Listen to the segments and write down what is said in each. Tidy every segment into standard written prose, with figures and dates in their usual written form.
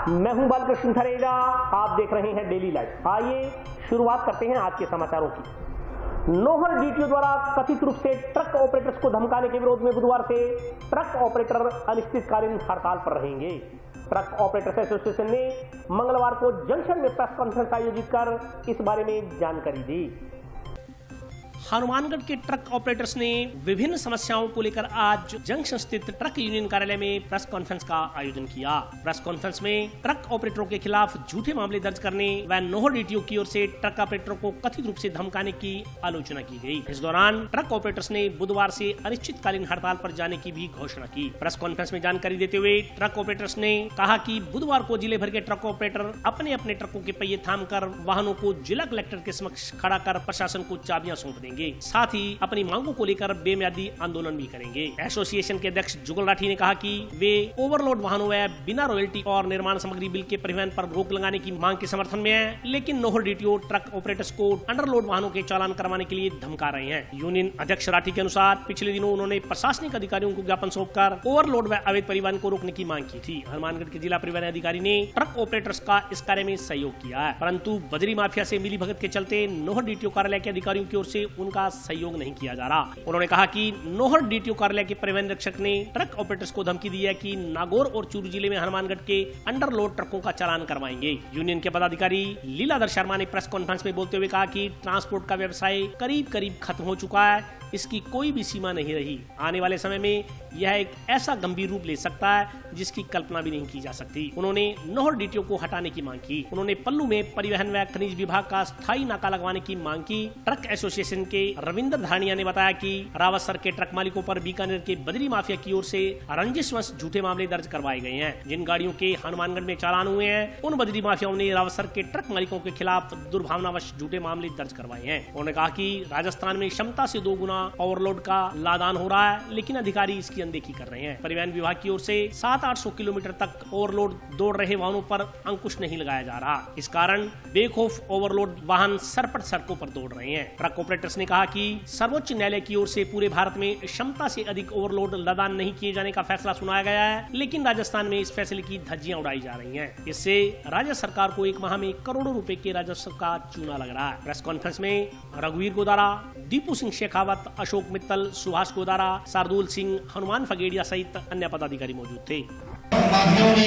मैं हूं बालकृष्ण थरेजा, आप देख रहे हैं डेली लाइव। आइए शुरुआत करते हैं आज के समाचारों की। नोहर डीटीओ द्वारा कथित रूप से ट्रक ऑपरेटर्स को धमकाने के विरोध में बुधवार से ट्रक ऑपरेटर अनिश्चितकालीन हड़ताल पर रहेंगे। ट्रक ऑपरेटर्स एसोसिएशन ने मंगलवार को जंक्शन में प्रेस कॉन्फ्रेंस आयोजित कर इस बारे में जानकारी दी। हनुमानगढ़ के ट्रक ऑपरेटर्स ने विभिन्न समस्याओं को लेकर आज जंक्शन स्थित ट्रक यूनियन कार्यालय में प्रेस कॉन्फ्रेंस का आयोजन किया। प्रेस कॉन्फ्रेंस में ट्रक ऑपरेटरों के खिलाफ झूठे मामले दर्ज करने व नोहर डीटीओ की ओर से ट्रक ऑपरेटरों को कथित रूप से धमकाने की आलोचना की गई। इस दौरान ट्रक ऑपरेटर्स ने बुधवार से अनिश्चितकालीन हड़ताल पर जाने की भी घोषणा की। प्रेस कॉन्फ्रेंस में जानकारी देते हुए ट्रक ऑपरेटर्स ने कहा कि बुधवार को जिले भर के ट्रक ऑपरेटर अपने अपने ट्रकों के पहिए थाम कर वाहनों को जिला कलेक्टर के समक्ष खड़ा कर प्रशासन को चाबियां सौंप देंगे। साथ ही अपनी मांगों को लेकर बेमियादी आंदोलन भी करेंगे। एसोसिएशन के अध्यक्ष जुगल राठी ने कहा कि वे ओवरलोड वाहनों व बिना रॉयल्टी और निर्माण सामग्री बिल के परिवहन पर रोक लगाने की मांग के समर्थन में है, लेकिन नोहर डीटीओ ट्रक ऑपरेटर्स को अंडरलोड वाहनों के चालान करवाने के लिए धमका रहे हैं। यूनियन अध्यक्ष राठी के अनुसार पिछले दिनों उन्होंने प्रशासनिक अधिकारियों को ज्ञापन सौंपकर ओवरलोड व अवैध परिवहन को रोकने की मांग की थी। हनुमानगढ़ के जिला परिवहन अधिकारी ने ट्रक ऑपरेटर्स का इस कार्य में सहयोग किया है, परंतु बजरी माफिया से मिली भगत के चलते नोहर डीटीओ कार्यालय के अधिकारियों की ओर से उनका सहयोग नहीं किया जा रहा। उन्होंने कहा कि नोहर डीटीओ कार्यालय के परिवहन रक्षक ने ट्रक ऑपरेटर्स को धमकी दी है कि नागौर और चूरू जिले में हनुमानगढ़ के अंडरलोड ट्रकों का चालान करवाएंगे। यूनियन के पदाधिकारी लीलाधर शर्मा ने प्रेस कॉन्फ्रेंस में बोलते हुए कहा कि ट्रांसपोर्ट का व्यवसाय करीब करीब खत्म हो चुका है, इसकी कोई भी सीमा नहीं रही। आने वाले समय में यह एक ऐसा गंभीर रूप ले सकता है जिसकी कल्पना भी नहीं की जा सकती। उन्होंने नोहर डीटीओ को हटाने की मांग की। उन्होंने पल्लू में परिवहन व खनिज विभाग का स्थायी नाका लगवाने की मांग की। ट्रक एसोसिएशन के रविंद्र धानिया ने बताया कि रावतसर के ट्रक मालिकों पर बीकानेर के बजरी माफिया की ओर से रंजिशवश झूठे मामले दर्ज करवाए गए हैं। जिन गाड़ियों के हनुमानगढ़ में चालान हुए हैं, उन बजरी माफियाओं ने रावतसर के ट्रक मालिकों के खिलाफ दुर्भावनावश झूठे मामले दर्ज करवाए हैं। उन्होंने कहा कि राजस्थान में क्षमता से 2 गुना ओवरलोड का लादान हो रहा है, लेकिन अधिकारी इसकी अनदेखी कर रहे हैं। परिवहन विभाग की ओर से 700-800 किलोमीटर तक ओवरलोड दौड़ रहे वाहनों पर अंकुश नहीं लगाया जा रहा। इस कारण बेखौफ ओवरलोड वाहन सरपट सड़कों पर दौड़ रहे हैं। ट्रक ऑपरेटर्स ने कहा कि सर्वोच्च न्यायालय की ओर से पूरे भारत में क्षमता से अधिक ओवरलोड लदान नहीं किए जाने का फैसला सुनाया गया है, लेकिन राजस्थान में इस फैसले की धज्जियां उड़ाई जा रही हैं। इससे राज्य सरकार को एक माह में करोड़ों रुपए के राजस्व का चूना लग रहा है। प्रेस कॉन्फ्रेंस में रघुवीर गोदारा, दीपू सिंह शेखावत, अशोक मित्तल, सुभाष गोदारा, शार्दुल सिंह, हनुमान फगेड़िया सहित अन्य पदाधिकारी मौजूद थे। माफियाओं ने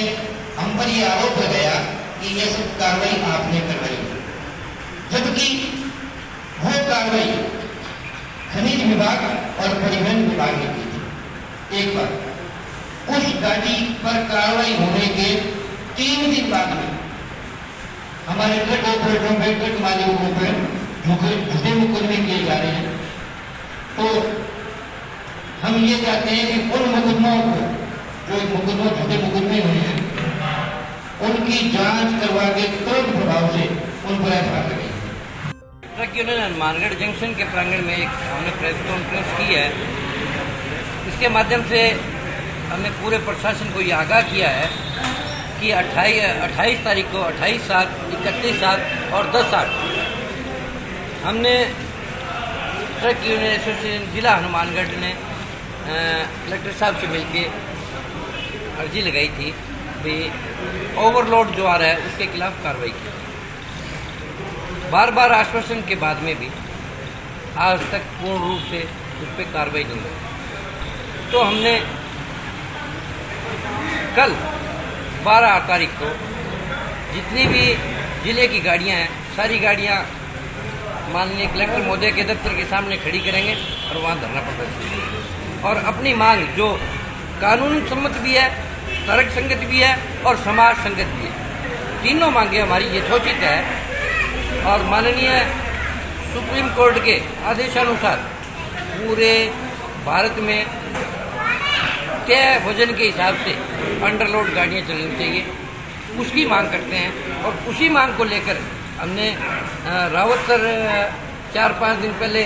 हम पर यह आरोप लगाया कि यह सब कार्रवाई आपने करवाई, जबकि वो कार्रवाई खनिज विभाग और परिवहन विभाग ने की थी। एक बार उस गाड़ी पर कार्रवाई होने के 3 दिन बाद में हमारे ट्रक ऑपरेटरों पे, ट्रक मालिकों पर झूठे मुकदमे किए जा रहे हैं। तो हम ये चाहते हैं कि उन मुकदमों को, जो झूठे मुकदमे हुए हैं, उनकी जांच करवा के तुरंत प्रभाव से उन पर एफआईआर करें। ट्रक यूनियन हनुमानगढ़ जंक्शन के प्रांगण में एक हमने प्रेस कॉन्फ्रेंस की है। इसके माध्यम से हमने पूरे प्रशासन को ये आगाह किया है कि 28 तारीख को 28/7, 31/7 और 10/8 हमने ट्रक यूनियन एसोसिएशन जिला हनुमानगढ़ ने कलेक्टर साहब से मिलकर अर्जी लगाई थी कि ओवरलोड जो आ रहा है उसके खिलाफ कार्रवाई की। बार बार आश्वासन के बाद में भी आज तक पूर्ण रूप से उस पर कार्रवाई नहीं हुई। तो हमने कल 12 तारीख को जितनी भी जिले की गाड़ियां हैं, सारी गाड़ियां माननीय कलेक्टर महोदय के दफ्तर के सामने खड़ी करेंगे और वहां धरना प्रदर्शन और अपनी मांग जो कानून सम्मत भी है, तर्क संगत भी है और समाज संगत भी है, तीनों मांगे हमारी यथोचित है और माननीय सुप्रीम कोर्ट के आदेशानुसार पूरे भारत में तय वजन के हिसाब से अंडरलोड गाड़ियां चलनी चाहिए, उसकी मांग करते हैं। और उसी मांग को लेकर हमने रावतसर 4-5 दिन पहले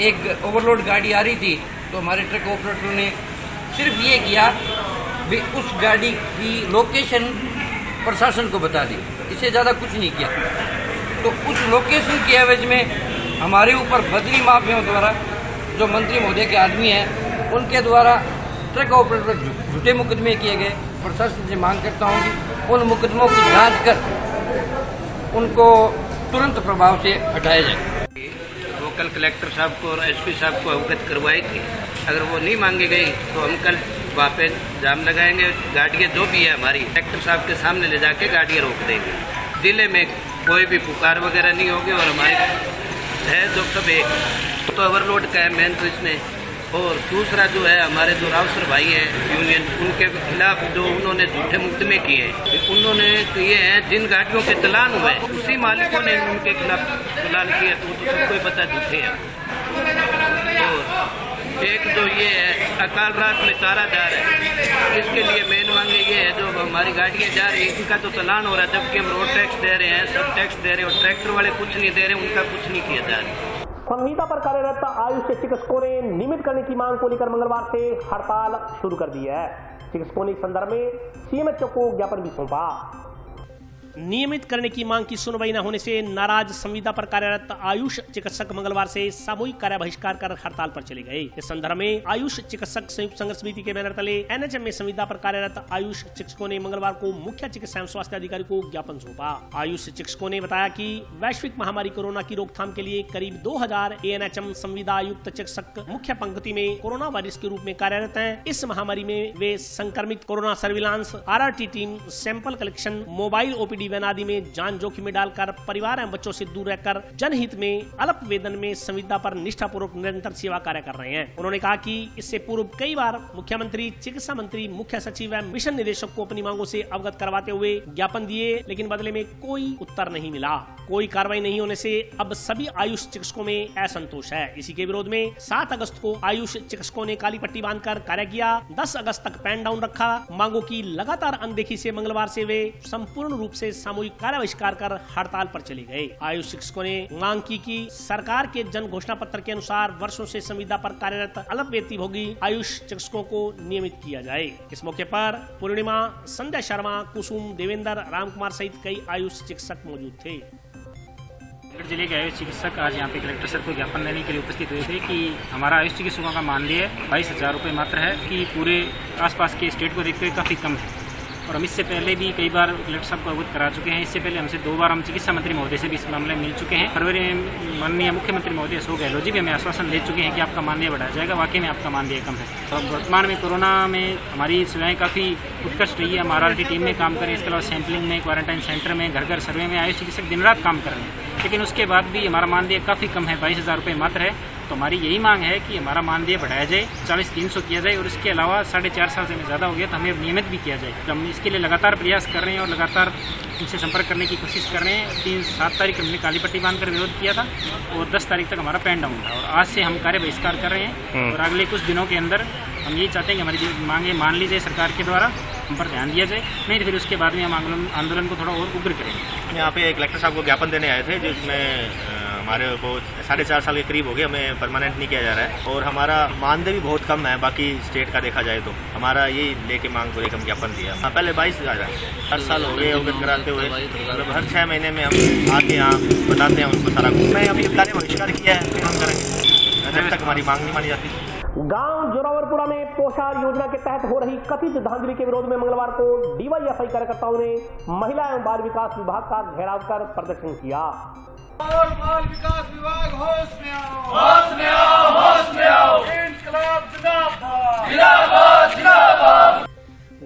एक ओवरलोड गाड़ी आ रही थी, तो हमारे ट्रक ऑपरेटरों ने सिर्फ ये किया भी उस गाड़ी की लोकेशन प्रशासन को बता दी, इससे ज़्यादा कुछ नहीं किया। तो उस लोकेशन के एवज में हमारे ऊपर बजरी माफियाओं द्वारा, जो मंत्री महोदय के आदमी हैं, उनके द्वारा ट्रक ऑपरेटर पर झूठे मुकदमे किए गए। प्रशासन से मांग करता हूँ कि उन मुकदमों की जांच कर उनको तुरंत प्रभाव से हटाया जाए। वो कल कलेक्टर साहब को और एसपी साहब को अवगत करवाई थी। अगर वो नहीं मांगी गई तो हम कल वहाँ पे जाम लगाएंगे। गाड़ियाँ जो भी है हमारी कलेक्टर साहब के सामने ले जाके गाड़ियाँ रोक देंगे। जिले में कोई भी पुकार वगैरह नहीं होगी और हमारी है जो सब एक तो ओवरलोड का है मेन तो इसमें। और दूसरा जो है हमारे जो रावसर भाई हैं यूनियन, उनके खिलाफ जो उन्होंने झूठे मुकदमे किए हैं, उन्होंने किए हैं जिन गाड़ियों के चालान हुए उसी मालिकों ने उनके खिलाफ चालान किए, तो सबको पता झूठे हैं। और एक जो ये है अकाल रात में तारा जा रहा है, इसके लिए मेन मांगे ये है जो हमारी गाड़ियाँ जा रही है इनका तो चालान हो रहा है, जबकि हम रोड टैक्स दे रहे हैं, सब टैक्स दे रहे हैं और ट्रैक्टर वाले कुछ नहीं दे रहे, उनका कुछ नहीं किया जा रहा। संहिता पर कार्यरत आयुष चिकित्सकों ने नियमित करने की मांग को लेकर मंगलवार से हड़ताल शुरू कर दी है। चिकित्सकों ने इस संदर्भ में सीएमएचओ को ज्ञापन भी सौंपा। नियमित करने की मांग की सुनवाई न होने से नाराज संविदा पर कार्यरत आयुष चिकित्सक मंगलवार से सामूहिक कार्य बहिष्कार कर हड़ताल पर चले गए। इस संदर्भ में आयुष चिकित्सक संयुक्त संघर्ष समिति के बैनर तले एनएचएम में संविदा पर कार्यरत आयुष चिकित्सकों ने मंगलवार को मुख्य चिकित्सा एवं स्वास्थ्य अधिकारी को ज्ञापन सौंपा। आयुष चिकित्सकों ने बताया कि वैश्विक महामारी कोरोना की रोकथाम के लिए करीब 2000 एएनएचएम संविदा आयुक्त चिकित्सक मुख्य पंक्ति में कोरोना वायरस के रूप में कार्यरत है। इस महामारी में वे संक्रमित corona surveillance, RRT team, sample collection, mobile OPD van आदि में जान जोखिम में डालकर परिवार एवं बच्चों से दूर रहकर जनहित में अल्प वेतन में संविदा पर निष्ठापूर्वक निरंतर सेवा कार्य कर रहे हैं। उन्होंने कहा कि इससे पूर्व कई बार मुख्यमंत्री, चिकित्सा मंत्री, मुख्य सचिव एवं मिशन निदेशक को अपनी मांगों से अवगत करवाते हुए ज्ञापन दिए, लेकिन बदले में कोई उत्तर नहीं मिला। कोई कार्रवाई नहीं होने से अब सभी आयुष चिकित्सकों में असंतोष है। इसी के विरोध में 7 अगस्त को आयुष चिकित्सकों ने काली पट्टी बांधकर कार्य किया। 10 अगस्त तक पैन डाउन रखा। मांगों की लगातार अनदेखी से मंगलवार से वे संपूर्ण रूप से सामूहिक कार्य बहिष्कार कर हड़ताल पर चले गए। आयुष चिकित्सकों ने मांग की कि सरकार के जन घोषणा पत्र के अनुसार वर्षों से संविदा पर कार्यरत अल्प वेतनभोगी आयुष चिकित्सकों को नियमित किया जाए। इस मौके पर पूर्णिमा, संध्या शर्मा, कुसुम, देवेंद्र, रामकुमार सहित कई आयुष चिकित्सक मौजूद थे। जिले के आयुष चिकित्सक आज यहाँ पे कलेक्टर सर को ज्ञापन देने के लिए उपस्थित हुए थे कि हमारा आयुष चिकित्सकों का मानदेय 22,000 रुपये मात्र है, कि पूरे आसपास के स्टेट को देखते हुए काफ़ी कम है। और हम इससे पहले भी कई बार कलेक्टर साहब को अवगत करा चुके हैं। इससे पहले हमसे 2 बार हम चिकित्सा मंत्री महोदय से भी इस मामले में मिल चुके हैं। फरवरी में माननीय मुख्यमंत्री महोदय अशोक गहलोत जी भी हमें आश्वासन दे चुके हैं कि आपका मानदेय बढ़ाया जाएगा। वाकई में आपका मानदेय कम है। तो वर्तमान में कोरोना में हमारी सेवाएं काफ़ी उत्कृष्ट रही है। हम आरआरटी टीम में काम करें, इसके अलावा सैंपलिंग में, क्वारंटाइन सेंटर में, घर घर सर्वे में आयुष चिकित्सक दिन रात काम कर रहे हैं, लेकिन उसके बाद भी हमारा मानदेय काफ़ी कम है, 22,000 रुपये मात्र है। तो हमारी यही मांग है कि हमारा मानदेय बढ़ाया जाए, 40,300 किया जाए और इसके अलावा 4.5 साल से ज़्यादा हो गया तो हमें नियमित भी किया जाए। तो हम इसके लिए लगातार प्रयास कर रहे हैं और लगातार इनसे संपर्क करने की कोशिश कर रहे हैं। 7 तारीख हमने काली पट्टी बांधकर विरोध किया था और 10 तारीख तक हमारा पैन डाउन था और आज से हम कार्य बहिष्कार कर रहे हैं। और अगले कुछ दिनों के अंदर हम यही चाहते हैं कि हमारी मांगे मान ली जाए सरकार के द्वारा, हम पर ध्यान दिया जाए, नहीं तो फिर उसके बाद में हम आंदोलन को थोड़ा और उग्र करेंगे। यहाँ पे कलेक्टर साहब को ज्ञापन देने आए थे, जिसमें हमारे को 4.5 साल के करीब हो गए, हमें परमानेंट नहीं किया जा रहा है और हमारा मानदेय भी बहुत कम है बाकी स्टेट का देखा जाए तो। हमारा यही लेके मांग को लेकर हम ज्ञापन दिया। पहले 22,000 हर साल हो गए अवगत कराते हुए, मतलब हर 6 महीने में हम आके यहाँ बताते हैं उनको सारा कुछ। मैं अभी कार्य बहिष्कार किया है, फिर हम करेंगे जब तक हमारी मांग नहीं मानी जाती। गांव जोरावरपुरा में पोषाहार योजना के तहत हो रही कथित धांधली के विरोध में मंगलवार को डीवाईएफआई कार्यकर्ताओं ने महिला एवं बाल विकास विभाग का घेराव कर प्रदर्शन किया। और बाल विकास विभाग होश में आओ, होश में आओ, होश में आओ। इंकलाब जिंदाबाद, जिंदाबाद, जिंदाबाद।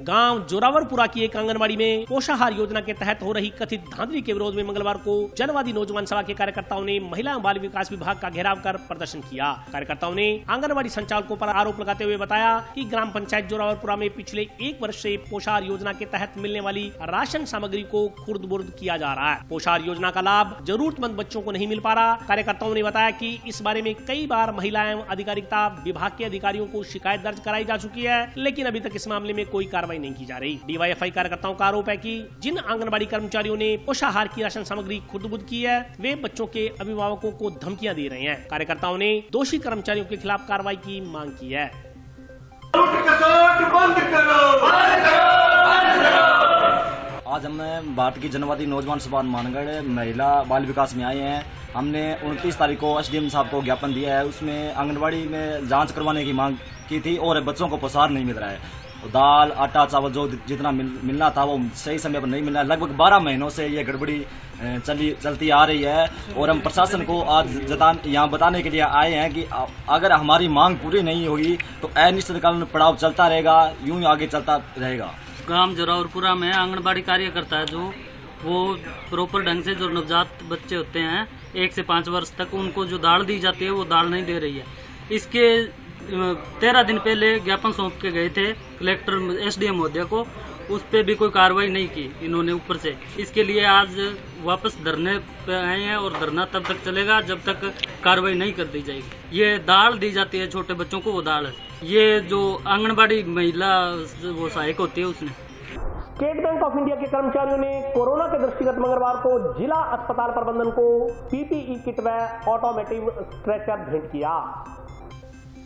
गांव जोरावरपुरा की एक आंगनबाड़ी में पोषाहार योजना के तहत हो रही कथित धांधली के विरोध में मंगलवार को जनवादी नौजवान सभा के कार्यकर्ताओं ने महिला एवं बाल विकास विभाग का घेराव कर प्रदर्शन किया। कार्यकर्ताओं ने आंगनबाड़ी संचालकों पर आरोप लगाते हुए बताया कि ग्राम पंचायत जोरावरपुरा में पिछले 1 वर्ष से पोषाहार योजना के तहत मिलने वाली राशन सामग्री को खुर्द-बुर्द किया जा रहा है। पोषाहार योजना का लाभ जरूरतमंद बच्चों को नहीं मिल पा रहा। कार्यकर्ताओं ने बताया कि इस बारे में कई बार महिला एवं अधिकारिता विभाग के अधिकारियों को शिकायत दर्ज कराई जा चुकी है, लेकिन अभी तक इस मामले में कोई कार्रवाई नहीं की जा रही। डीवाईएफआई कार्यकर्ताओं का आरोप है कि जिन आंगनबाड़ी कर्मचारियों ने पोषाहार की राशन सामग्री खुर्द-बुर्द की है, वे बच्चों के अभिभावकों को धमकियां दे रहे हैं। कार्यकर्ताओं ने दोषी कर्मचारियों के खिलाफ कार्रवाई की मांग की है। आज हम भारत की जनवादी नौजवान सभा मानगढ़ महिला बाल विकास में आए हैं। हमने 29 तारीख को एसडीएम साहब को ज्ञापन दिया है। उसमें आंगनबाड़ी में जांच करवाने की मांग की थी और बच्चों को पोषाहार नहीं मिल रहा है। दाल आटा चावल जो जितना मिलना था वो सही समय पर नहीं मिलना। लगभग 12 महीनों से ये गड़बड़ी चलती आ रही है और हम प्रशासन को आज यहाँ बताने के लिए आए हैं कि अगर हमारी मांग पूरी नहीं होगी तो अनिश्चितकालीन पड़ाव चलता रहेगा, यूं आगे चलता रहेगा। गांव जोरावरपुरा में आंगनबाड़ी कार्यकर्ता है जो वो प्रॉपर ढंग से जो नवजात बच्चे होते हैं 1 से 5 वर्ष तक, उनको जो दाल दी जाती है वो दाल नहीं दे रही है। इसके 13 दिन पहले ज्ञापन सौंप के गए थे कलेक्टर SDM महोदय को, उस पर भी कोई कार्रवाई नहीं की इन्होंने ऊपर से। इसके लिए आज वापस धरने पे आए हैं और धरना तब तक चलेगा जब तक कार्रवाई नहीं कर दी जाएगी। ये दाल दी जाती है छोटे बच्चों को, वो दाल है ये जो आंगनबाड़ी महिला वो सहायक होती है उसने। स्टेट बैंक ऑफ इंडिया के कर्मचारियों ने कोरोना के दृष्टिगत मंगलवार को जिला अस्पताल प्रबंधन को PPE किट व ऑटोमेटिव स्ट्रेचर भेंट किया।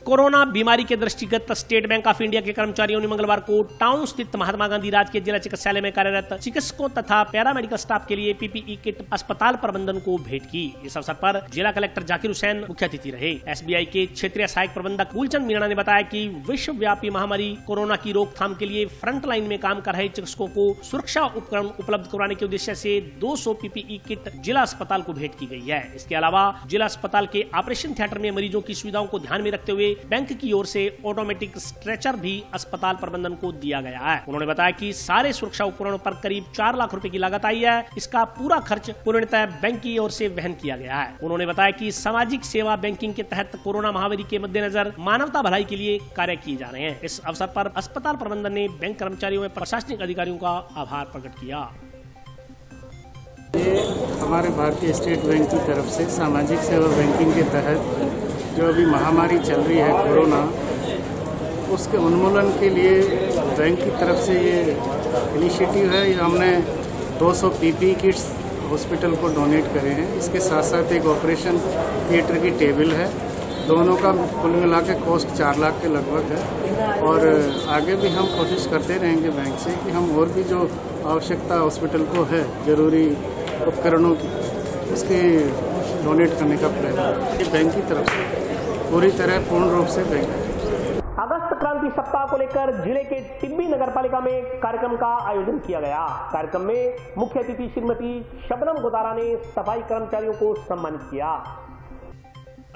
कोरोना बीमारी के दृष्टिगत स्टेट बैंक ऑफ इंडिया के कर्मचारियों ने मंगलवार को टाउन स्थित महात्मा गांधी राजकीय जिला चिकित्सालय में कार्यरत चिकित्सकों तथा पैरामेडिकल स्टाफ के लिए PPE किट अस्पताल प्रबंधन को भेंट की। इस अवसर पर जिला कलेक्टर जाकिर हुसैन मुख्य अतिथि रहे। SBI के क्षेत्रीय सहायक प्रबंधक फूलचंद मीणा ने बताया कि विश्वव्यापी महामारी कोरोना की रोकथाम के लिए फ्रंट लाइन में काम कर रहे चिकित्सकों को सुरक्षा उपकरण उपलब्ध कराने के उद्देश्य से 200 PPE किट जिला अस्पताल को भेंट की गई है। इसके अलावा जिला अस्पताल के ऑपरेशन थिएटर में मरीजों की सुविधाओं को ध्यान में रखते हुए बैंक की ओर से ऑटोमेटिक स्ट्रेचर भी अस्पताल प्रबंधन को दिया गया है। उन्होंने बताया कि सारे सुरक्षा उपकरणों पर करीब 4 लाख रुपए की लागत आई है। इसका पूरा खर्च पूर्णतः बैंक की ओर से वहन किया गया है। उन्होंने बताया कि सामाजिक सेवा बैंकिंग के तहत कोरोना महामारी के मद्देनजर मानवता भलाई के लिए कार्य किए जा रहे हैं। इस अवसर पर अस्पताल प्रबंधन ने बैंक कर्मचारियों व प्रशासनिक अधिकारियों का आभार प्रकट किया। ये हमारे भारतीय स्टेट बैंक की तरफ से सामाजिक सेवा बैंकिंग के तहत जो अभी महामारी चल रही है कोरोना, उसके उन्मूलन के लिए बैंक की तरफ से ये इनिशिएटिव है। हमने 200 PPE किट्स हॉस्पिटल को डोनेट करे हैं। इसके साथ साथ एक ऑपरेशन थिएटर की टेबल है। दोनों का कुल मिला के कॉस्ट 4 लाख के लगभग है। और आगे भी हम कोशिश करते रहेंगे बैंक से कि हम और भी जो आवश्यकता हॉस्पिटल को है जरूरी उपकरणों की, उसके डोनेट करने का प्रयास बैंक की तरफ से पूरी तरह पूर्ण रूप से बैंक। अगस्त क्रांति सप्ताह को लेकर जिले के टिब्बी नगरपालिका में कार्यक्रम का आयोजन किया गया। कार्यक्रम में मुख्य अतिथि श्रीमती शबनम गोदारा ने सफाई कर्मचारियों को सम्मानित किया।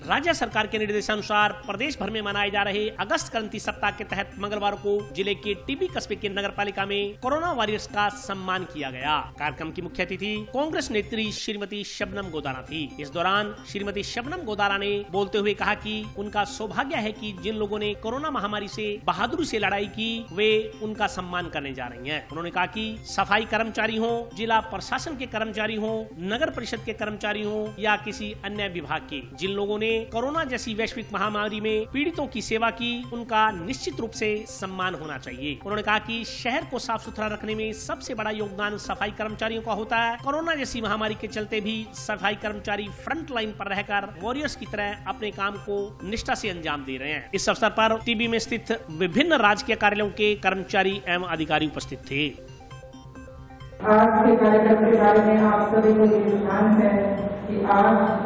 राज्य सरकार के निर्देशानुसार प्रदेश भर में मनाए जा रहे अगस्त क्रांति सप्ताह के तहत मंगलवार को जिले के टिब्बी कस्बे के नगरपालिका में कोरोना वॉरियर्स का सम्मान किया गया। कार्यक्रम की मुख्य अतिथि कांग्रेस नेत्री श्रीमती शबनम गोदारा थी। इस दौरान श्रीमती शबनम गोदारा ने बोलते हुए कहा कि उनका सौभाग्य है कि जिन लोगों ने कोरोना महामारी से बहादुरी से लड़ाई की वे उनका सम्मान करने जा रही हैं। उन्होंने कहा कि सफाई कर्मचारी हो, जिला प्रशासन के कर्मचारी हो, नगर परिषद के कर्मचारी हो या किसी अन्य विभाग के, जिन लोगों ने कोरोना जैसी वैश्विक महामारी में पीड़ितों की सेवा की, उनका निश्चित रूप से सम्मान होना चाहिए। उन्होंने कहा कि शहर को साफ सुथरा रखने में सबसे बड़ा योगदान सफाई कर्मचारियों का होता है। कोरोना जैसी महामारी के चलते भी सफाई कर्मचारी फ्रंट लाइन पर रहकर वॉरियर्स की तरह अपने काम को निष्ठा से अंजाम दे रहे हैं। इस अवसर पर टिब्बी में स्थित विभिन्न राजकीय कार्यालयों के कर्मचारी एवं अधिकारी उपस्थित थे। आज के कार्यक्रम के बारे में आप सभी को ये ध्यान है कि आज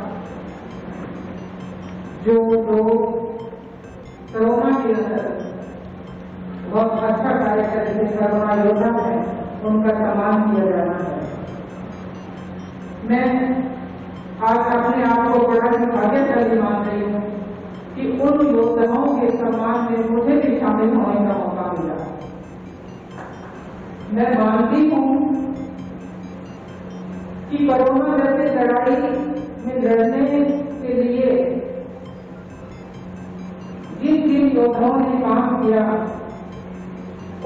जो लोग कोरोना के अंदर बहुत अच्छा कार्य कर रहे हैं, कोरोना योद्धा है, उनका सम्मान किया जाना है। मैं आज अपने आप को बड़ा ही भाग्यशाली मान रही हूँ कि उन योद्धाओं के सम्मान में मुझे भी शामिल होने का मौका मिला। मैं मानती हूँ कि कोरोना जैसे लड़ाई में लड़ने के लिए जिन जिन योद्धाओं ने काम किया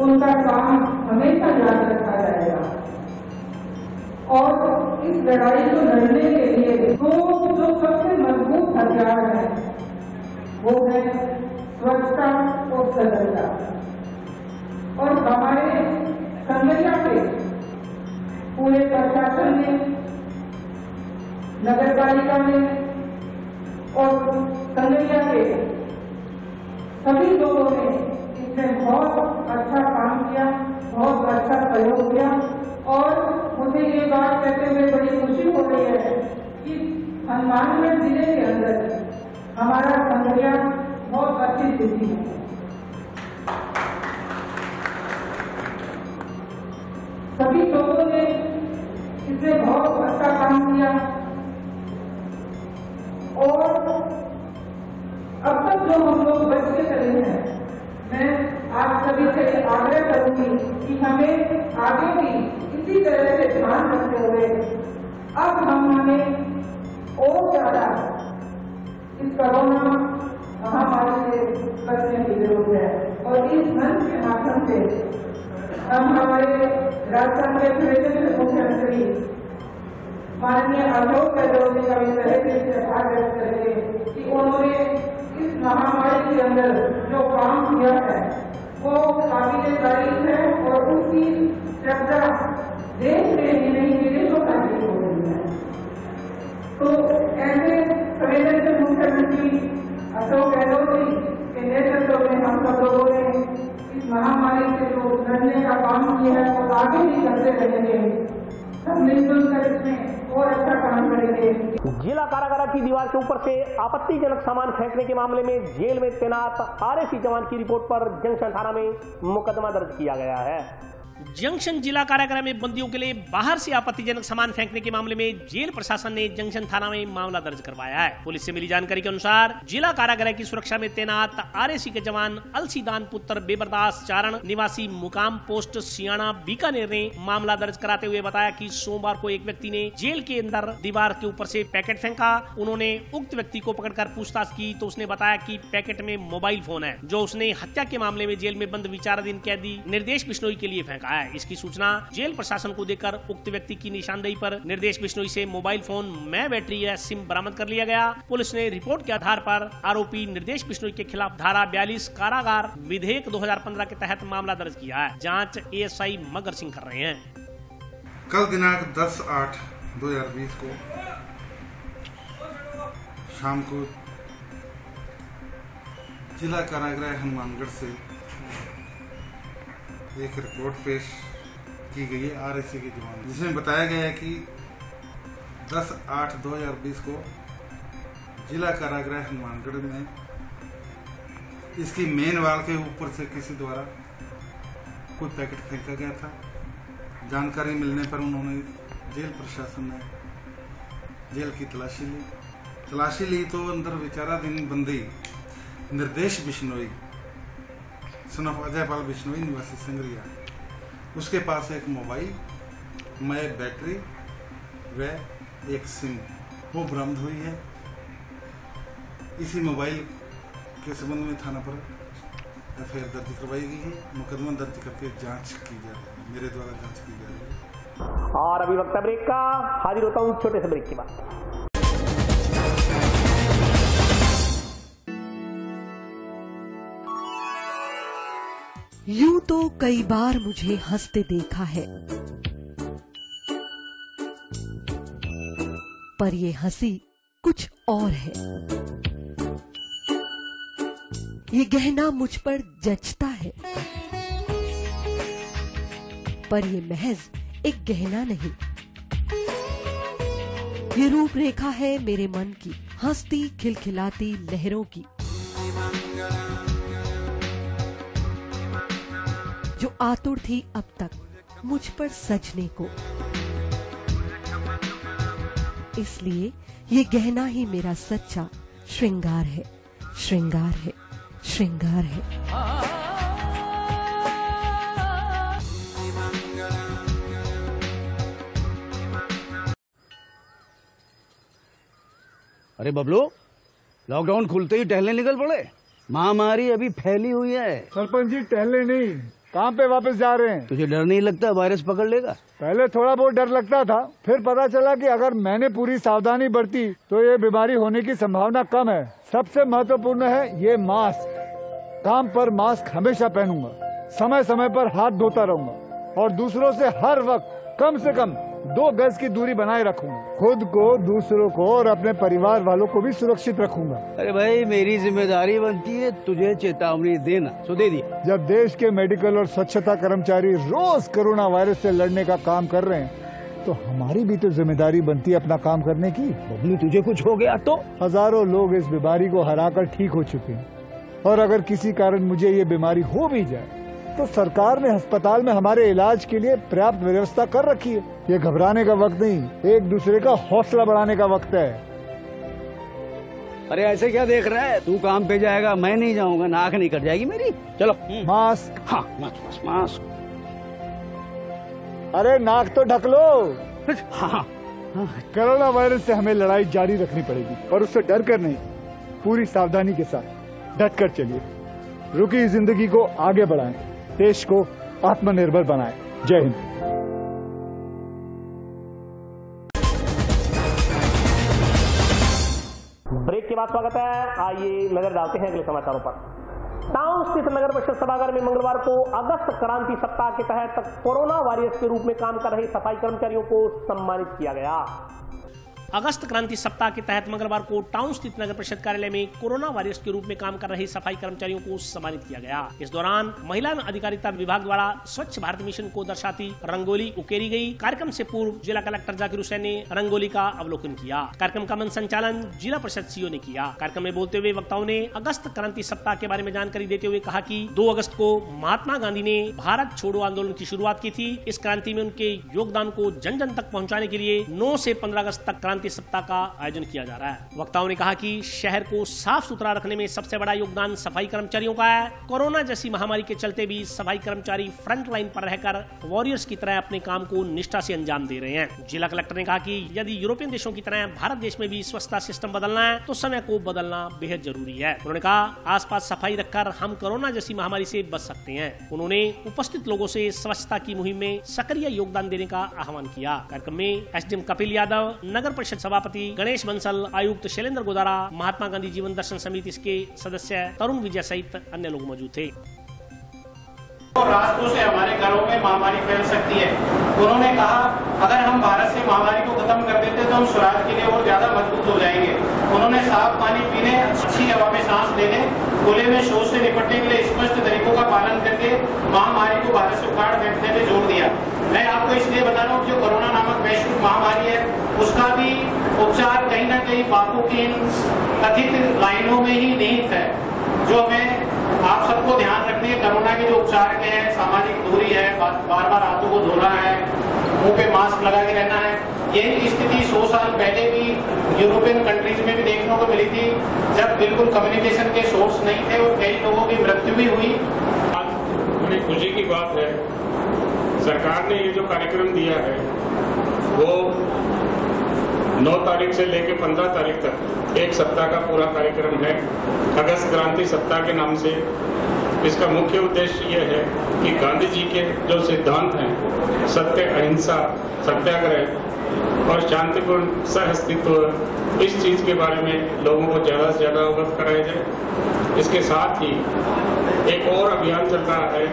उनका काम हमेशा याद रखा जाएगा। और इस लड़ाई को लड़ने के लिए जो सबसे मजबूत हथियार है वो है स्वच्छता और सजगता। और हमारे संगठन के पूरे प्रशासन ने, नगरपालिका में और संगठन के सभी लोगों ने इसमें बहुत अच्छा काम किया, बहुत अच्छा सहयोग किया। और मुझे ये बात कहते हुए बड़ी खुशी हो रही है कि हनुमानगढ़ जिले के अंदर हमारा संगठन बहुत अच्छी स्थिति है। सभी लोगों ने इसमें बहुत अच्छा काम किया और अब तक जो हम लोग बच के चले हैं, मैं आप सभी से आग्रह करूंगी कि हमें आगे भी इसी तरह से ध्यान रखते हुए अब हमें और ज्यादा इस कोरोना महामारी से बचने की जरूरत है। और इस मंच के माध्यम से हम हमारे राजस्थान के पर्यटन मुख्यमंत्री माननीय अशोक गहलोत जी का भी तहे से आभार व्यक्त करेंगे कि उन्होंने इस महामारी के अंदर जो काम किया है वो काबिल तारीफ है और उसकी चर्चा देश में ही नहीं विदेशों तक भी हो रही है। तो ऐसे संवेदनशील मुख्यमंत्री अशोक गहलोत जी के नेतृत्व में हम सब लोगों ने इस महामारी से जो लड़ने का काम किया है वो आगे भी करते रहेंगे। सब मिलजुल कर इसमें और अच्छा काम करेंगे। जिला कारागार की दीवार के ऊपर से आपत्तिजनक सामान फेंकने के मामले में जेल में तैनात आरएसी जवान की रिपोर्ट पर जंक्शन थाना में मुकदमा दर्ज किया गया है। जंक्शन जिला कारागार में बंदियों के लिए बाहर से आपत्तिजनक सामान फेंकने के मामले में जेल प्रशासन ने जंक्शन थाना में मामला दर्ज करवाया है। पुलिस से मिली जानकारी के अनुसार जिला कारागार की सुरक्षा में तैनात आरएसी के जवान अलसीदान पुत्र बेबरदास चारण निवासी मुकाम पोस्ट सियाणा बीकानेर ने मामला दर्ज कराते हुए बताया कि सोमवार को एक व्यक्ति ने जेल के अंदर दीवार के ऊपर से पैकेट फेंका। उन्होंने उक्त व्यक्ति को पकड़कर पूछताछ की तो उसने बताया कि पैकेट में मोबाइल फोन है जो उसने हत्या के मामले में जेल में बंद विचाराधीन कैदी निर्देश बिश्नोई के लिए फेंका है। इसकी सूचना जेल प्रशासन को देकर उक्त व्यक्ति की निशानदेही पर निर्देश बिश्नोई से मोबाइल फोन में बैटरी या सिम बरामद कर लिया गया। पुलिस ने रिपोर्ट के आधार पर आरोपी निर्देश बिश्नोई के खिलाफ धारा 42 कारागार विधेयक 2015 के तहत मामला दर्ज किया है। जांच एएसआई मगर सिंह कर रहे हैं। कल दिनांक 10/8/2020 को शाम को जिला कारागृह हनुमानगढ़ से एक रिपोर्ट पेश की गई है आरएसी के जवान, जिसमें बताया गया है कि 10/8/2020 को जिला कारागृह हनुमानगढ़ में इसकी मेन वाल के ऊपर से किसी द्वारा कोई पैकेट फेंका गया था। जानकारी मिलने पर उन्होंने जेल प्रशासन ने जेल की तलाशी ली तो अंदर विचाराधीन बंदी निर्देश बिश्नोई सन ऑफ अजयपाल बिश्नोई निवासी संगरिया, उसके पास एक मोबाइल में बैटरी व एक सिम वो बरामद हुई है। इसी मोबाइल के संबंध में थाना पर एफआईआर दर्ज करवाई गई है। मुकदमा दर्ज करके जांच की जा रही है, मेरे द्वारा जांच की जा रही है। और अभी वक्त ब्रेक का, हाजिर होता हूँ छोटे से ब्रेक के बाद। यूं तो कई बार मुझे हंसते देखा है, पर ये हंसी कुछ और है। ये गहना मुझ पर जचता है, पर ये महज एक गहना नहीं, ये रूपरेखा है मेरे मन की, हंसती खिलखिलाती लहरों की, जो आतुर थी अब तक मुझ पर सजने को। इसलिए ये गहना ही मेरा सच्चा श्रृंगार है, श्रृंगार है, श्रृंगार है। अरे बबलू, लॉकडाउन खुलते ही टहलने निकल पड़े। महामारी अभी फैली हुई है। सरपंच जी टहलने नहीं, काम पे वापस जा रहे हैं। तुझे डर नहीं लगता वायरस पकड़ लेगा? पहले थोड़ा बहुत डर लगता था, फिर पता चला कि अगर मैंने पूरी सावधानी बरती तो ये बीमारी होने की संभावना कम है। सबसे महत्वपूर्ण है ये मास्क। काम पर मास्क हमेशा पहनूंगा, समय समय पर हाथ धोता रहूंगा और दूसरों से हर वक्त कम से कम 2 गज की दूरी बनाए रखूंगा। खुद को, दूसरों को और अपने परिवार वालों को भी सुरक्षित रखूंगा। अरे भाई, मेरी जिम्मेदारी बनती है तुझे चेतावनी देना, तो दे दिया। जब देश के मेडिकल और स्वच्छता कर्मचारी रोज कोरोना वायरस से लड़ने का काम कर रहे हैं तो हमारी भी तो जिम्मेदारी बनती है अपना काम करने की। बबलू, तुझे कुछ हो गया तो? हजारों लोग इस बीमारी को हराकर ठीक हो चुके हैं और अगर किसी कारण मुझे ये बीमारी हो भी जाए तो सरकार ने अस्पताल में हमारे इलाज के लिए पर्याप्त व्यवस्था कर रखी है। ये घबराने का वक्त नहीं, एक दूसरे का हौसला बढ़ाने का वक्त है। अरे ऐसे क्या देख रहा है, तू काम पे जाएगा, मैं नहीं जाऊंगा, नाक नहीं कट जाएगी मेरी। चलो मास्क। हाँ मास्क मास्क। अरे नाक तो ढक लो। हाँ। कोरोना वायरस से हमें लड़ाई जारी रखनी पड़ेगी, पर उससे डर कर नहीं, पूरी सावधानी के साथ डट कर चलिए। रुकी जिंदगी को आगे बढ़ाएं, देश को आत्मनिर्भर बनाएं। जय हिंद। ब्रेक के बाद स्वागत है। आइए नजर डालते हैं अगले समाचारों पर। टाउन स्थित नगर परिषद सभागार में मंगलवार को अगस्त क्रांति सप्ताह के तहत कोरोना वॉरियर्स के रूप में काम कर रहे सफाई कर्मचारियों को सम्मानित किया गया। अगस्त क्रांति सप्ताह के तहत मंगलवार को टाउन स्थित नगर परिषद कार्यालय में कोरोना वॉरियर्स के रूप में काम कर रहे सफाई कर्मचारियों को सम्मानित किया गया। इस दौरान महिला एवं अधिकारिता विभाग द्वारा स्वच्छ भारत मिशन को दर्शाती रंगोली उकेरी गई। कार्यक्रम से पूर्व जिला कलेक्टर जाकिर हुसैन ने रंगोली का अवलोकन किया। कार्यक्रम का मंच संचालन जिला परिषद सीओ ने किया। कार्यक्रम में बोलते हुए वक्ताओं ने अगस्त क्रांति सप्ताह के बारे में जानकारी देते हुए कहा कि 2 अगस्त को महात्मा गांधी ने भारत छोड़ो आंदोलन की शुरुआत की थी। इस क्रांति में उनके योगदान को जन जन तक पहुँचाने के लिए 9 से 15 अगस्त तक क्रांति सप्ताह का आयोजन किया जा रहा है। वक्ताओं ने कहा कि शहर को साफ सुथरा रखने में सबसे बड़ा योगदान सफाई कर्मचारियों का है। कोरोना जैसी महामारी के चलते भी सफाई कर्मचारी फ्रंट लाइन पर रहकर वॉरियर्स की तरह अपने काम को निष्ठा से अंजाम दे रहे हैं। जिला कलेक्टर ने कहा कि यदि यूरोपियन देशों की तरह भारत देश में भी स्वच्छता सिस्टम बदलना है तो समय को बदलना बेहद जरूरी है। उन्होंने कहा आसपास सफाई रखकर हम कोरोना जैसी महामारी से बच सकते हैं। उन्होंने उपस्थित लोगों से स्वच्छता की मुहिम में सक्रिय योगदान देने का आह्वान किया। कार्यक्रम में एसडीएम कपिल यादव, नगर परिषद सभापति गणेश बंसल, आयुक्त शैलेंद्र गोदारा, महात्मा गांधी जीवन दर्शन समिति के सदस्य तरुण विजय सहित अन्य लोग मौजूद थे। और रास्तों से हमारे घरों में महामारी फैल सकती है। उन्होंने कहा अगर हम भारत से महामारी को खत्म कर देते तो हम स्वराज के लिए और ज्यादा मजबूत हो जाएंगे। उन्होंने साफ पानी पीने, अच्छी हवा में सांस लेने, खुले में शौच से निपटने के लिए स्पष्ट तरीकों का पालन करके महामारी को भारत से उखाड़ फेंकने में जोर दिया। मैं आपको इसलिए बता रहा हूँ जो कोरोना नामक वैश्विक महामारी है उसका भी उपचार कहीं न कहीं बापू की इन कथित लाइनों में ही निहित है, जो हमें आप सबको ध्यान रखनी है। कोरोना के जो उपचार के हैं, सामाजिक दूरी है, बार बार हाथों को धोना है, मुंह पे मास्क लगा के रहना है। यही स्थिति 100 साल पहले भी यूरोपियन कंट्रीज में भी देखने को मिली थी, जब बिल्कुल कम्युनिकेशन के सोर्स नहीं थे और कई लोगों की मृत्यु भी हुई। बड़ी खुशी की बात है, सरकार ने ये जो कार्यक्रम दिया है वो 9 तारीख से लेकर 15 तारीख तक 1 सप्ताह का पूरा कार्यक्रम है। अगस्त क्रांति सप्ताह के नाम से इसका मुख्य उद्देश्य यह है कि गांधी जी के जो सिद्धांत हैं, सत्य, अहिंसा, सत्याग्रह और शांतिपूर्ण सहअस्तित्व, इस चीज के बारे में लोगों को ज्यादा से ज्यादा अवगत कराया जाए। इसके साथ ही एक और अभियान चल रहा है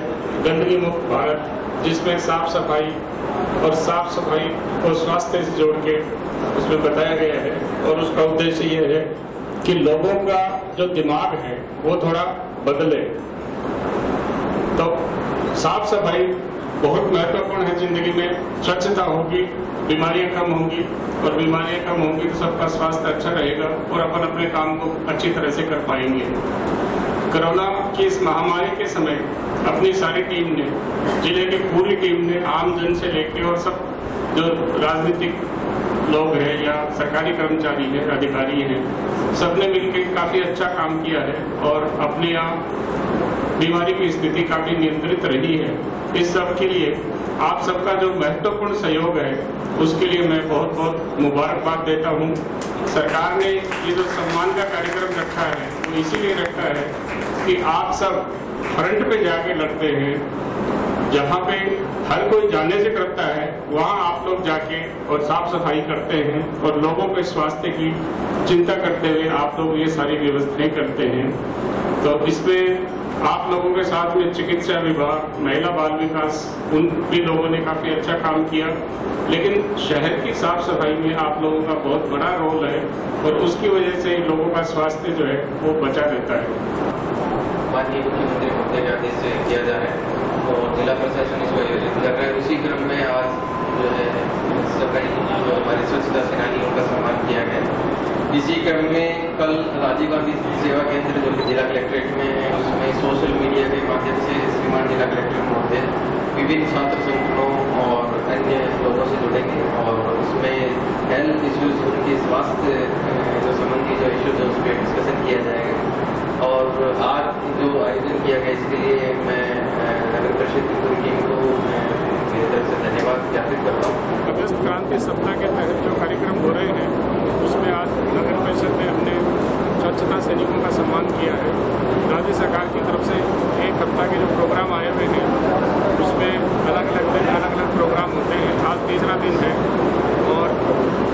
गंदगी मुक्त भारत, जिसमें साफ सफाई और साफ सफाई को स्वास्थ्य से जोड़ के उसमें बताया गया है। और उसका उद्देश्य यह है कि लोगों का जो दिमाग है वो थोड़ा बदले। तो साफ सफाई बहुत महत्वपूर्ण है जिंदगी में। स्वच्छता होगी, बीमारियां कम होंगी, और बीमारियां कम होंगी तो सबका स्वास्थ्य अच्छा रहेगा और अपन अपने काम को अच्छी तरह से कर पाएंगे। कोरोना की इस महामारी के समय अपनी सारी टीम ने, जिले की पूरी टीम ने, आम जन से लेकर और सब जो राजनीतिक लोग हैं या सरकारी कर्मचारी हैं, अधिकारी हैं, सबने मिलकर काफी अच्छा काम किया है और अपने यहाँ बीमारी की स्थिति काफी नियंत्रित रही है। इस सब के लिए आप सबका जो महत्वपूर्ण सहयोग है उसके लिए मैं बहुत बहुत मुबारकबाद देता हूँ। सरकार ने ये जो सम्मान का कार्यक्रम रखा है वो इसीलिए रखा है कि आप सब फ्रंट पे जाके लड़ते हैं, जहाँ पे हर कोई जाने से करता है वहाँ आप लोग जाके और साफ सफाई करते हैं और लोगों के स्वास्थ्य की चिंता करते हुए आप लोग ये सारी व्यवस्थाएं करते हैं। तो इसमें आप लोगों के साथ में चिकित्सा विभाग, महिला बाल विकास, उन भी लोगों ने काफी अच्छा काम किया, लेकिन शहर की साफ सफाई में आप लोगों का बहुत बड़ा रोल है और उसकी वजह से लोगों का स्वास्थ्य जो है वो बचा रहता है। माननीय मुख्यमंत्री महोदय के आदेश से किया जा रहा है और जिला प्रशासन इसको आयोजित कर रहा है। उसी क्रम में आज जो है सफाई जो हमारे स्वच्छता सेनानियों का सम्मान किया गया। इसी क्रम में कल राजीव गांधी सेवा केंद्र जो कि जिला कलेक्ट्रेट में है, उसमें सोशल मीडिया के माध्यम से श्रीमान जिला कलेक्टर महोदय विभिन्न छात्र संगठनों और अन्य लोगों से जुड़ेंगे और उसमें हेल्थ इश्यूज, उनके स्वास्थ्य जो संबंधी जो इश्यूज है उस पर डिस्कशन किया जाएगा। और आज जो आयोजन किया गया इसके लिए मैं नगर परिषद की पूरी टीम को मेरी तरफ से धन्यवाद ज्ञापित करता हूँ। अगस्त क्रांति सप्ताह के तहत जो कार्यक्रम हो रहे हैं उसमें आज नगर परिषद में हमने स्वच्छता सैनिकों का सम्मान किया है। राज्य सरकार की तरफ से एक हफ्ता के जो प्रोग्राम आए हुए हैं उसमें अलग अलग दिन अलग अलग प्रोग्राम होते हैं। आज तीसरा दिन है और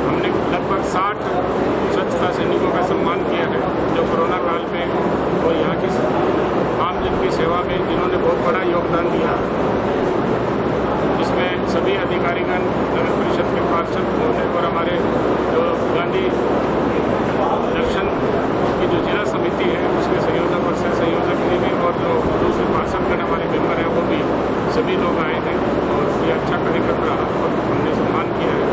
हमने लगभग 60 स्वच्छता सैनिकों का सम्मान किया है जो कोरोना काल में और यहाँ की आम जन की सेवा में जिन्होंने बहुत बड़ा योगदान दिया। इसमें सभी अधिकारीगण, नगर परिषद के पार्षद महोदय और हमारे जो गांधी दर्शन की जो जिला समिति है उसके संयोजक और सह संयोजक भी और जो दूसरे पार्षदगण हमारे मेंबर हैं वो भी सभी लोग आए हैं और ये अच्छा कार्यक्रम रहा और हमने सम्मान किया है।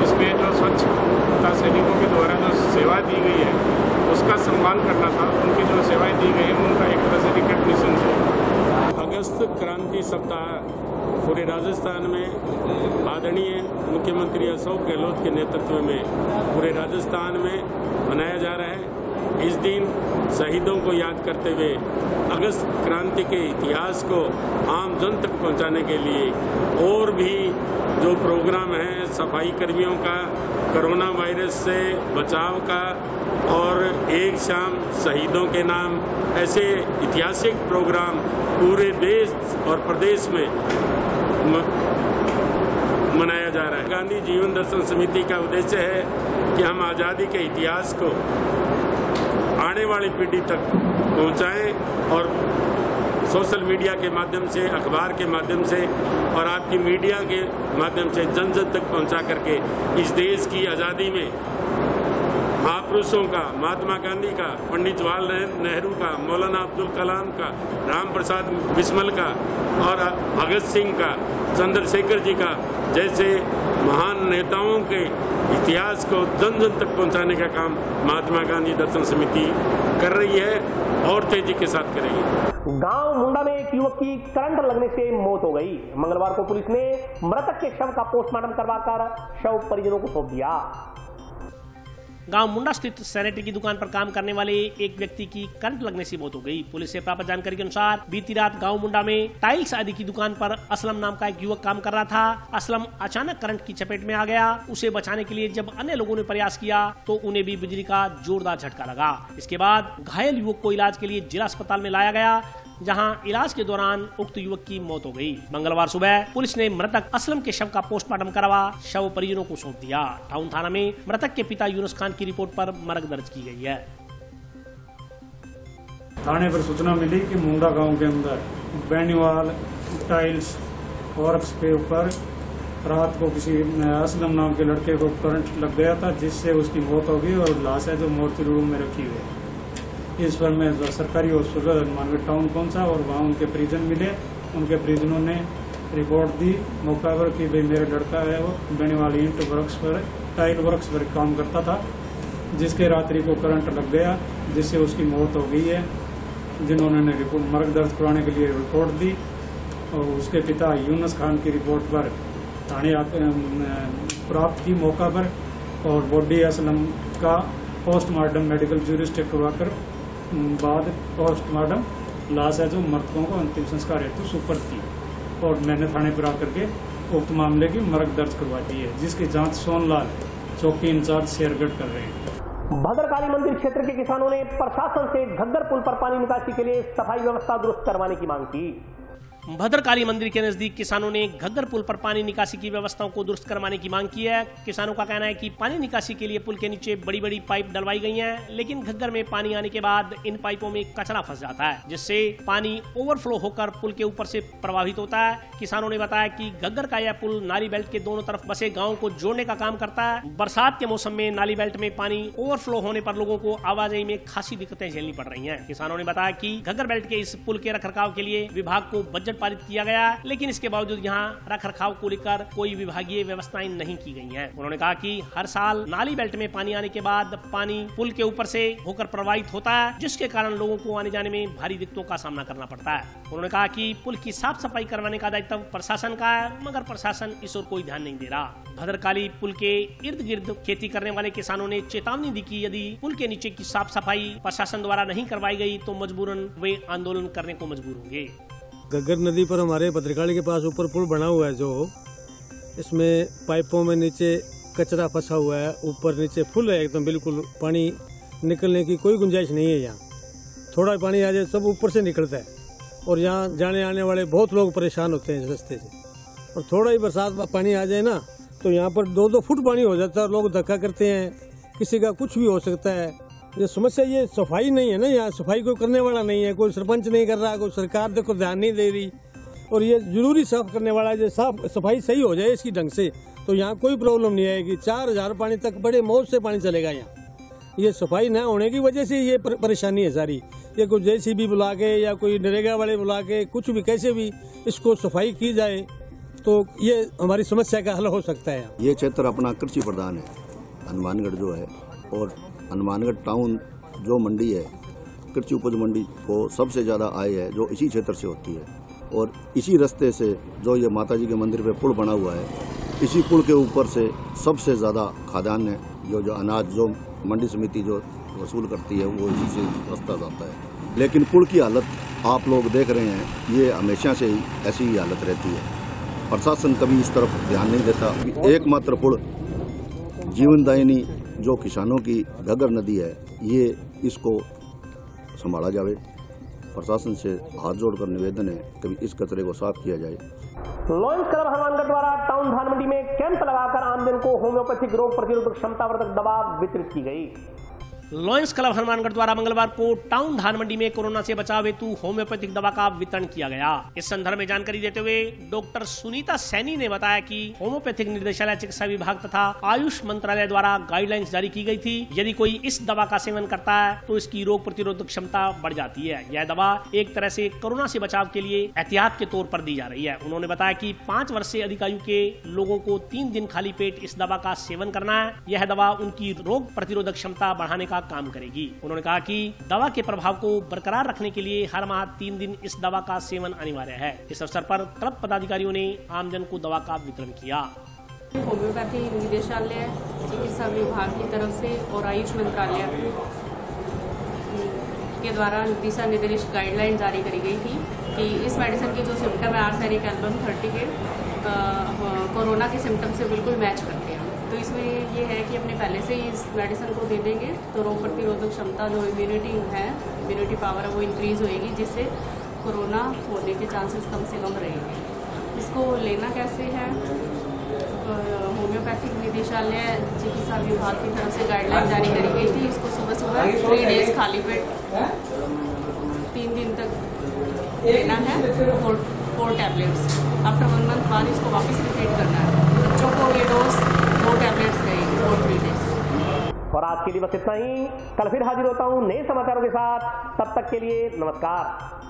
इसमें जो स्वच्छता सैनिकों के द्वारा जो सेवा दी गई है उसका सम्मान करना था। उनकी जो सेवाएं दी गई हैं उनका एक तरह से रिकग्निशन है। अगस्त क्रांति सप्ताह पूरे राजस्थान में आदरणीय मुख्यमंत्री अशोक गहलोत के नेतृत्व में पूरे राजस्थान में मनाया जा रहा है। इस दिन शहीदों को याद करते हुए अगस्त क्रांति के इतिहास को आम जन तक पहुंचाने के लिए और भी जो प्रोग्राम है सफाई कर्मियों का, कोरोना वायरस से बचाव का और एक शाम शहीदों के नाम, ऐसे ऐतिहासिक प्रोग्राम पूरे देश और प्रदेश में मनाया जा रहा है। गांधी जीवन दर्शन समिति का उद्देश्य है कि हम आज़ादी के इतिहास को आने वाली पीढ़ी तक पहुंचाएं और सोशल मीडिया के माध्यम से, अखबार के माध्यम से और आपकी मीडिया के माध्यम से जन जन तक पहुंचा करके इस देश की आज़ादी में महापुरुषों का, महात्मा गांधी का, पंडित जवाहरलाल नेहरू का, मौलाना अब्दुल कलाम का, राम प्रसाद बिस्मिल का और भगत सिंह का, चंद्रशेखर जी का जैसे महान नेताओं के इतिहास को जन जन तक पहुंचाने का काम महात्मा गांधी दर्शन समिति कर रही है और तेजी के साथ करेगी। गांव मुंडा में एक युवक की करंट लगने से मौत हो गई। मंगलवार को पुलिस ने मृतक के शव का पोस्टमार्टम करवाकर शव परिजनों को सौंप दिया। गांव मुंडा स्थित सैनिटरी की दुकान पर काम करने वाले एक व्यक्ति की करंट लगने से मौत हो गई। पुलिस से प्राप्त जानकारी के अनुसार बीती रात गांव मुंडा में टाइल्स आदि की दुकान पर असलम नाम का एक युवक काम कर रहा था। असलम अचानक करंट की चपेट में आ गया। उसे बचाने के लिए जब अन्य लोगों ने प्रयास किया तो उन्हें भी बिजली का जोरदार झटका लगा। इसके बाद घायल युवक को इलाज के लिए जिला अस्पताल में लाया गया, जहां इलाज के दौरान उक्त युवक की मौत हो गई। मंगलवार सुबह पुलिस ने मृतक असलम के शव का पोस्टमार्टम करवा शव परिजनों को सौंप दिया। टाउन थाना में मृतक के पिता यूनुस खान की रिपोर्ट पर मरग दर्ज की गई है। थाने पर सूचना मिली कि मुंडा गांव के अंदर बैनीवाल टाइल्स वर्क्स के ऊपर रात को किसी असलम नाम के लड़के को करंट लग गया था, जिससे उसकी मौत हो गई और लाश है जो मोर्चरी रूम में रखी हुई है। इस पर मैं सरकारी हॉस्पिटल हनुमानगढ़ टाउन पहुंचा और वहाँ उनके परिजन मिले। उनके परिजनों ने रिपोर्ट दी मौका पर कि भाई मेरा लड़का है वो बैनीवाल ईंट वर्क्स पर, टाइल वर्क्स पर काम करता था, जिसके रात्रि को करंट लग गया जिससे उसकी मौत हो गई है। जिन्होंने रिपोर्ट मर्ग दर्ज करवाने के लिए रिपोर्ट दी और उसके पिता यूनुस खान की रिपोर्ट पर थाने प्राप्त की मौका पर और बॉडी असलम का पोस्टमार्टम मेडिकल ज्यूरिस्टिक करवाकर बाद पोस्टमार्टम लाश है जो मृतकों को अंतिम संस्कार हेतु सुपुर्द की और मैंने थाने पर आकर के उक्त मामले की मर्ग दर्ज करवा दी है, जिसकी जांच सोनलाल चौकी इंचार्ज शेरगढ़ कर रहे हैं। भद्रकाली मंदिर क्षेत्र के किसानों ने प्रशासन से घग्गर पुल पर पानी निकासी के लिए सफाई व्यवस्था दुरुस्त करवाने की मांग की। भद्रकाली मंदिर के नजदीक किसानों ने घग्गर पुल पर पानी निकासी की व्यवस्थाओं को दुरुस्त करवाने की मांग की है। किसानों का कहना है कि पानी निकासी के लिए पुल के नीचे बड़ी बड़ी पाइप डलवाई गई हैं, लेकिन घग्गर में पानी आने के बाद इन पाइपों में कचरा फंस जाता है, जिससे पानी ओवरफ्लो होकर पुल के ऊपर से प्रभावित होता है। किसानों ने बताया कि घग्गर का यह पुल नाली बेल्ट के दोनों तरफ बसे गाँव को जोड़ने का काम करता है। बरसात के मौसम में नाली बेल्ट में पानी ओवरफ्लो होने पर लोगों को आवाजाही में खासी दिक्कतें झेलनी पड़ रही है। किसानों ने बताया कि घग्गर बेल्ट के इस पुल के रखरखाव के लिए विभाग को बजट बजट पारित किया गया, लेकिन इसके बावजूद यहाँ रख रखाव को लेकर कोई विभागीय व्यवस्थाएं नहीं की गई हैं। उन्होंने कहा कि हर साल नाली बेल्ट में पानी आने के बाद पानी पुल के ऊपर से होकर प्रवाहित होता है, जिसके कारण लोगों को आने जाने में भारी दिक्कतों का सामना करना पड़ता है। उन्होंने कहा कि पुल की साफ सफाई करवाने का दायित्व प्रशासन का है, मगर प्रशासन इस ओर कोई ध्यान नहीं दे रहा। भद्रकाली पुल के इर्द गिर्द खेती करने वाले किसानों ने चेतावनी दी कि यदि पुल के नीचे की साफ सफाई प्रशासन द्वारा नहीं करवाई गई तो मजबूरन वे आंदोलन करने को मजबूर होंगे। घग्गर नदी पर हमारे भद्रकाली के पास ऊपर पुल बना हुआ है, जो इसमें पाइपों में नीचे कचरा फंसा हुआ है, ऊपर नीचे फुल है एकदम, बिल्कुल पानी निकलने की कोई गुंजाइश नहीं है। यहाँ थोड़ा पानी आ जाए सब ऊपर से निकलता है और यहाँ जाने आने वाले बहुत लोग परेशान होते हैं रास्ते से। और थोड़ा ही बरसात पानी आ जाए ना तो यहाँ पर 2-2 फुट पानी हो जाता है, लोग धक्का करते हैं, किसी का कुछ भी हो सकता है। ये समस्या ये सफाई नहीं है ना, यहाँ सफाई कोई करने वाला नहीं है, कोई सरपंच नहीं कर रहा, कोई सरकार देखो ध्यान नहीं दे रही। और ये जरूरी साफ करने वाला है, साफ सफाई सही हो जाए इसकी ढंग से तो यहाँ कोई प्रॉब्लम नहीं आएगी। 4000 पानी तक बड़े मौज से पानी चलेगा यहाँ। ये सफाई न होने की वजह से ये परेशानी है सारी। ये कोई JCB बुला के या कोई नरेगा वाले बुला के कुछ भी कैसे भी इसको सफाई की जाए तो ये हमारी समस्या का हल हो सकता है। ये क्षेत्र अपना कृषि प्रधान है, हनुमानगढ़ जो है, और हनुमानगढ़ टाउन जो मंडी है, कृषि उपज मंडी को सबसे ज़्यादा आय है जो इसी क्षेत्र से होती है। और इसी रास्ते से जो ये माताजी के मंदिर पे पुल बना हुआ है, इसी पुल के ऊपर से सबसे ज़्यादा खाद्यान्न जो अनाज जो मंडी समिति जो वसूल करती है वो इसी से रास्ता जाता है। लेकिन पुल की हालत आप लोग देख रहे हैं, ये हमेशा से ही ऐसी ही हालत रहती है। प्रशासन कभी इस तरफ ध्यान नहीं देता। एकमात्र पुल जीवनदायिनी जो किसानों की घग्गर नदी है, ये इसको संभाला जाए। प्रशासन से हाथ जोड़कर निवेदन है कभी इस कचरे को साफ किया जाए। लॉयंस क्लब हनुमानगढ़ द्वारा टाउन धानमंडी में कैंप लगाकर आमजन को होम्योपैथिक रोग प्रतिरोधक क्षमतावर्धक दवा वितरित की गई। लॉयंस क्लब हनुमानगढ़ द्वारा मंगलवार को टाउन धानमंडी में कोरोना से बचाव हेतु होम्योपैथिक दवा का वितरण किया गया। इस संदर्भ में जानकारी देते हुए डॉक्टर सुनीता सैनी ने बताया कि होम्योपैथिक निर्देशालय चिकित्सा विभाग तथा आयुष मंत्रालय द्वारा गाइडलाइंस जारी की गई थी। यदि कोई इस दवा का सेवन करता है तो इसकी रोग प्रतिरोधक क्षमता बढ़ जाती है। यह दवा एक तरह से कोरोना से बचाव के लिए एहतियात के तौर पर दी जा रही है। उन्होंने बताया कि 5 वर्ष से अधिक आयु के लोगों को 3 दिन खाली पेट इस दवा का सेवन करना है। यह दवा उनकी रोग प्रतिरोधक क्षमता बढ़ाने का काम करेगी। उन्होंने कहा कि दवा के प्रभाव को बरकरार रखने के लिए हर माह 3 दिन इस दवा का सेवन अनिवार्य है। इस अवसर पर क्लब पदाधिकारियों ने आमजन को दवा का वितरण किया। होम्योपैथी निदेशालय चिकित्सा विभाग की तरफ से और आयुष मंत्रालय के द्वारा दिशा निर्देश गाइडलाइन जारी करी गई थी कि इस मेडिसिन की जो सिम्टम है आर्सेनिक एल्बम 30 के कोरोना के सिम्टम से बिल्कुल मैच करते हैं। तो इसमें ये है कि अपने पहले से ही इस मेडिसिन को दे देंगे तो रोग प्रतिरोधक क्षमता जो इम्यूनिटी पावर है वो इंक्रीज होएगी, जिससे कोरोना होने के चांसेस कम से कम रहेंगे। इसको लेना कैसे है? होम्योपैथिक निदेशालय चिकित्सा विभाग की तरफ से गाइडलाइन जारी करी गई थी। इसको सुबह 3 डेज खाली पेट 3 दिन तक लेना है, 4 टैबलेट्स। आफ्टर 1 मंथ बाद इसको वापस रिपीट करना है। बच्चों को ये डोज 2 टैबलेट्स रहेगी 4-3 डेज। और आज के दिवस इतना ही। कल फिर हाजिर होता हूँ नए समाचारों के साथ। तब तक के लिए नमस्कार।